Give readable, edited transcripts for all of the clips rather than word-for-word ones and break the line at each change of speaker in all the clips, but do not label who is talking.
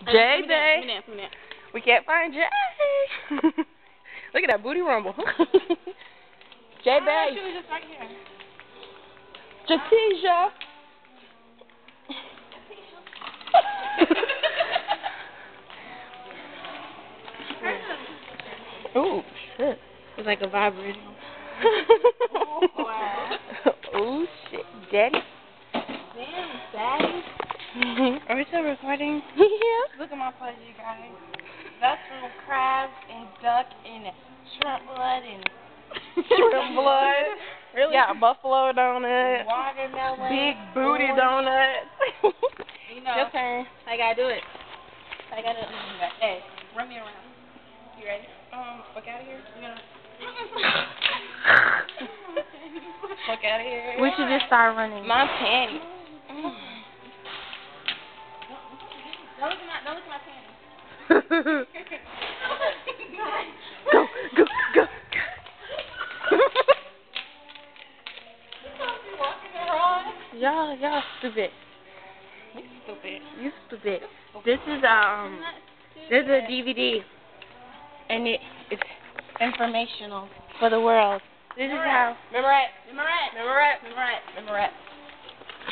Jay Bay. We can't find Jay. Look at that booty rumble. Jay Bay.
She was just right here.
Jatisha. Ooh, shit.
It's like a vibrator.
Oh, wow. Ooh, shit. Daddy.
Damn, Daddy. Are we still recording?
Yeah.
Look at my plate, you guys. That's from crabs and duck and shrimp blood and
Shrimp blood.
Really?
Yeah, buffalo donut.
Watermelon.
Big booty donut.
You know,
Your turn.
I gotta do it. I gotta. Hey, run me around. You ready? Fuck out of here. You gonna? Fuck out of here.
We should just start running.
My panties. Don't look at my panties.
Go, go, go. Y'all stupid.
You stupid.
You stupid. This is this is a DVD, and it's informational for the world. This is how.
Memorette.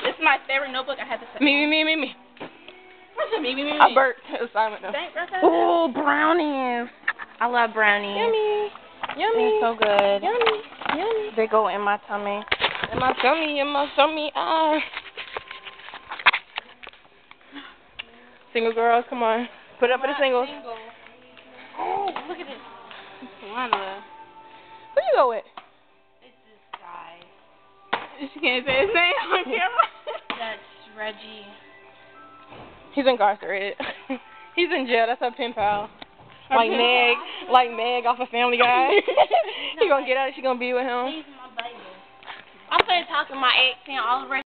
This is my favorite notebook. I had to say.
Me.
What's it? Me.
I burped. It's silent now.
Thank God.
Ooh, brownies. I love brownies.
Yummy.
They're so good.
Yummy.
They go in my tummy. In my tummy. Ah. Single girls, come on. Put it up for the singles.
Oh, look at this. Wanda.
Who you go with?
It's this guy. She can't say his name on camera. That's Reggie.
He's incarcerated. He's in jail. That's her pen pal. Like Meg off of Family Guy. He gonna get out. She gonna be with him.
He's my baby. I'm started talking to my ex and all the rest.